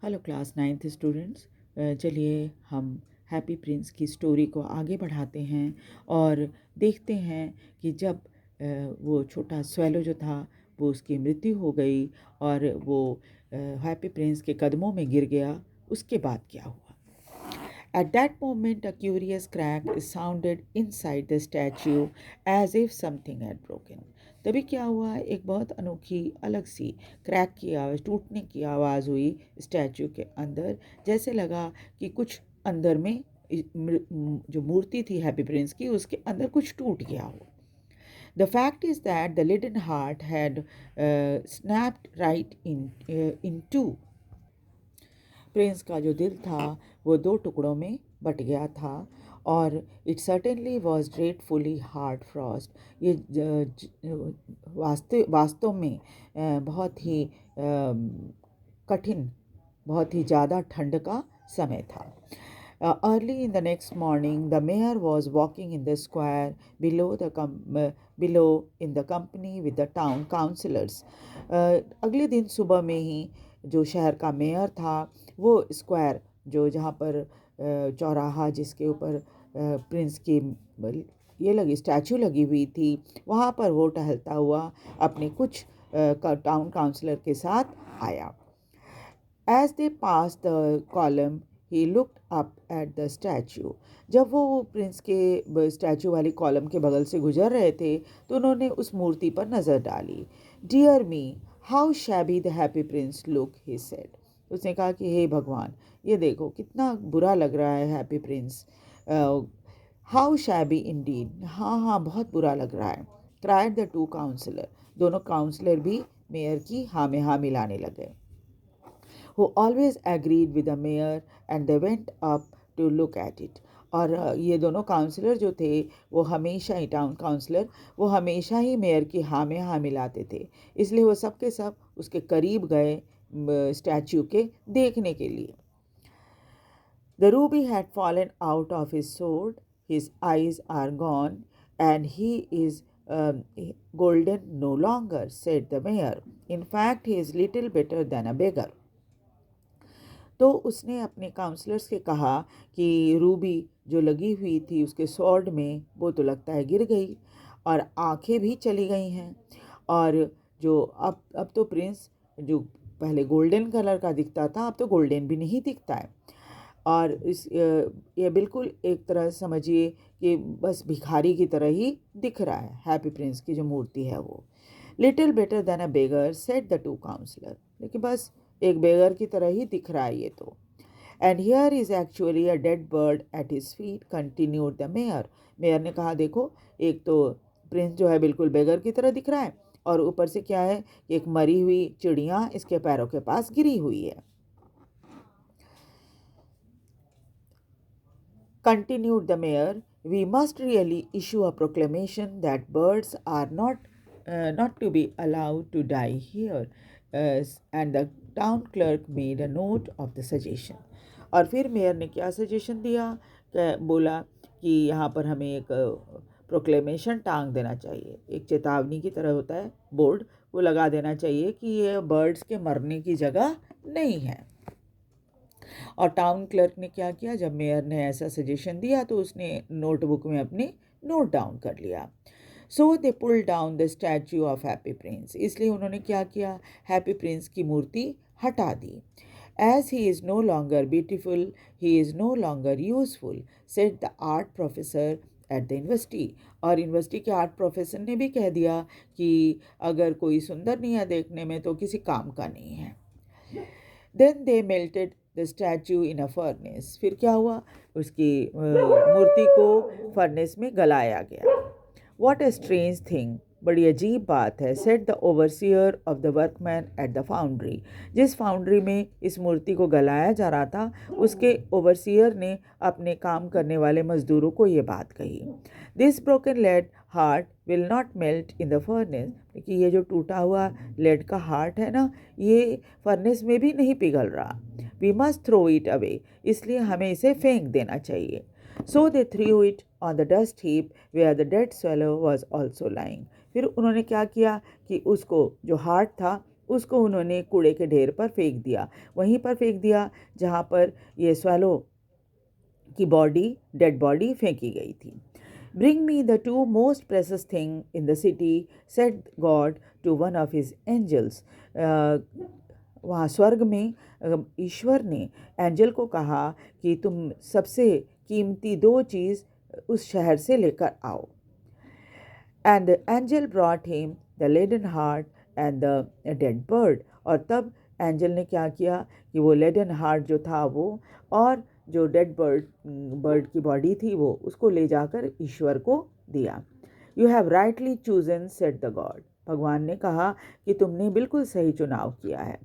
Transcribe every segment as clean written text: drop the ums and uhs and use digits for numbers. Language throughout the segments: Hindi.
Hello class 9th students. चलिए हम हैप्पी प्रिंस की स्टोरी को आगे बढ़ाते हैं और देखते हैं कि जब वो छोटा स्वेलो जो था वो उसकी मृत्यु हो गई और वो हैप्पी प्रिंस के कदमों में गिर गया, उसके बाद क्या हुआ। At that moment, a curious crack sounded inside the statue as if something had broken. तभी क्या हुआ, एक बहुत अनोखी अलग सी क्रैक की आवाज़, टूटने की आवाज़ हुई स्टैचू के अंदर। जैसे लगा कि कुछ अंदर में जो मूर्ति थी हैप्पी प्रिंस की, उसके अंदर कुछ टूट गया हो। The fact is that the leaden heart had snapped right in two. Prince का जो दिल था वो दो टुकड़ों में बट गया था और it certainly was dreadfully hard frost. ये वास्तव में बहुत ही कठिन, बहुत ही ज़्यादा ठंड का समय था। Early in the next morning, the mayor was walking in the square below in the company with the town councillors. अगले दिन सुबह में ही जो शहर का मेयर था वो स्क्वायर, जो जहाँ पर चौराहा जिसके ऊपर प्रिंस की ये लगी स्टैचू लगी हुई थी, वहाँ पर वो टहलता हुआ अपने कुछ टाउन काउंसलर के साथ आया। As they passed the column, he looked up at the statue. जब वो प्रिंस के स्टैचू वाली कॉलम के बगल से गुजर रहे थे तो उन्होंने उस मूर्ति पर नज़र डाली। Dear me, how shabby the happy prince look, he said. उसने कहा कि हे भगवान, ये देखो कितना बुरा लग रहा है happy Prince. How shabby Indeed, हाँ हाँ बहुत बुरा लग रहा है। क्राइड द टू काउंसलर, दोनों काउंसलर भी मेयर की हाँ में हाँ मिलाने लगे। who always agreed with the mayor and they went up to look at it. और ये दोनों काउंसलर जो थे वो हमेशा ही टाउन काउंसलर वो हमेशा ही मेयर की हाँ में हाँ मिलाते थे, इसलिए वो सब के सब उसके करीब गए स्टैचू के देखने के लिए। The ruby had fallen out of his sword, his eyes are gone and he is golden no longer, said the mayor. In fact, he is little better than a beggar. तो उसने अपने काउंसलर्स के कहा कि रूबी जो लगी हुई थी उसके स्वॉर्ड में वो तो लगता है गिर गई और आंखें भी चली गई हैं, और जो अब तो प्रिंस जो पहले गोल्डन कलर का दिखता था अब तो गोल्डन भी नहीं दिखता है। और ये बिल्कुल एक तरह समझिए कि बस भिखारी की तरह ही दिख रहा है हैप्पी प्रिंस की जो मूर्ति है वो। Little better than a beggar, said the town councillor, लेकिन बस एक बेगर की तरह ही दिख रहा है ये तो। And here is actually a dead bird at his feet, continued the mayor. Mayor ने कहा देखो, एक तो प्रिंस जो है बिल्कुल बेगर की तरह दिख रहा है और ऊपर से क्या है, एक मरी हुई चिड़िया इसके पैरों के पास गिरी हुई है। Continued the mayor, we must really issue a proclamation that birds are not to be allowed to die here. And the town clerk made a note of the suggestion. और फिर मेयर ने क्या सजेशन दिया, बोला कि यहाँ पर हमें एक प्रोक्लेमेशन टांग देना चाहिए, एक चेतावनी की तरह होता है बोर्ड, वो लगा देना चाहिए कि ये बर्ड्स के मरने की जगह नहीं है। और टाउन क्लर्क ने क्या किया, जब मेयर ने ऐसा सजेशन दिया तो उसने नोटबुक में अपने नोट डाउन कर लिया। So they pull down the statue of Happy Prince, इसलिए उन्होंने क्या किया, हैप्पी प्रिंस की मूर्ति हटा दी। As he is no longer beautiful he is no longer useful, said the art professor at the university. और यूनिवर्सिटी के आर्ट प्रोफेसर ने भी कह दिया कि अगर कोई सुंदर नहीं है देखने में तो किसी काम का नहीं है। Then they melted the statue in a furnace, फिर क्या हुआ, उसकी मूर्ति को फर्नेस में गलाया गया। वॉट ए स्ट्रेंज थिंग, बड़ी अजीब बात है, said the overseer of the workman at the foundry. जिस फाउंड्री में इस मूर्ति को गलाया जा रहा था उसके ओवरसियर ने अपने काम करने वाले मजदूरों को ये बात कही। This broken lead heart will not melt in the furnace, कि ये जो टूटा हुआ लेड का हार्ट है ना, ये फर्नेस में भी नहीं पिघल रहा। We must throw it away, इसलिए हमें इसे फेंक देना चाहिए। So they threw it on the dust heap where the dead swallow was also lying. फिर उन्होंने क्या किया कि उसको जो हार्ट था उसको उन्होंने कूड़े के ढेर पर फेंक दिया, वहीं पर फेंक दिया जहाँ पर ये स्वैलो की डेड बॉडी फेंकी गई थी। Bring me the two most precious things in the city, said God to one of his angels. वहाँ स्वर्ग में ईश्वर ने एंजल को कहा कि तुम सबसे कीमती दो चीज़ उस शहर से लेकर आओ। And the angel brought him the leaden heart and the dead bird. और तब एंजल ने क्या किया कि वो लेडन हार्ट जो था वो और जो डेड बर्ड की बॉडी थी वो उसको ले जाकर ईश्वर को दिया। You have rightly chosen said the God. भगवान ने कहा कि तुमने बिल्कुल सही चुनाव किया है।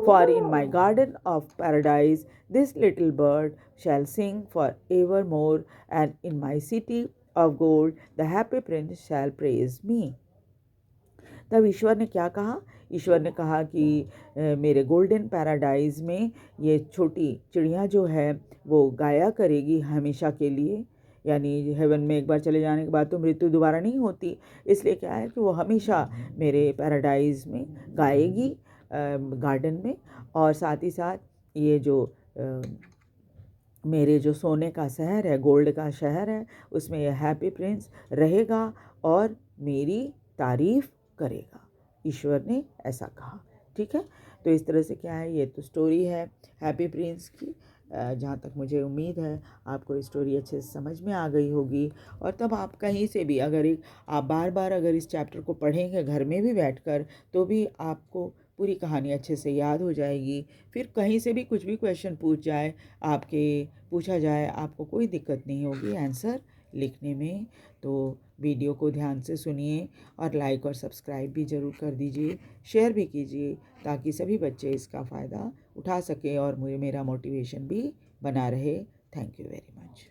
For in my garden of paradise this little bird shall sing for ever more and in my city of gold the Happy Prince shall praise me. तब ईश्वर ने क्या कहा? ईश्वर ने कहा कि मेरे गोल्डन पैराडाइज में ये छोटी चिड़िया जो है वो गाया करेगी हमेशा के लिए। यानी हेवन में एक बार चले जाने के बाद तो मृत्यु दोबारा नहीं होती, इसलिए क्या है कि वो हमेशा मेरे पैराडाइज में गाएगी गार्डन में। और साथ ही साथ ये जो मेरे जो सोने का शहर है, गोल्ड का शहर है, उसमें यह हैप्पी प्रिंस रहेगा और मेरी तारीफ़ करेगा। ईश्वर ने ऐसा कहा। ठीक है, तो इस तरह से क्या है, ये तो स्टोरी है हैप्पी प्रिंस की। जहाँ तक मुझे उम्मीद है आपको स्टोरी अच्छे से समझ में आ गई होगी। और तब आप कहीं से भी अगर आप बार बार अगर इस चैप्टर को पढ़ेंगे घर में भी बैठकर तो भी आपको पूरी कहानी अच्छे से याद हो जाएगी। फिर कहीं से भी कुछ भी क्वेश्चन पूछा जाए आपको कोई दिक्कत नहीं होगी आंसर लिखने में। तो वीडियो को ध्यान से सुनिए और लाइक और सब्सक्राइब भी ज़रूर कर दीजिए, शेयर भी कीजिए ताकि सभी बच्चे इसका फ़ायदा उठा सकें और मुझे मेरा मोटिवेशन भी बना रहे। Thank you very much.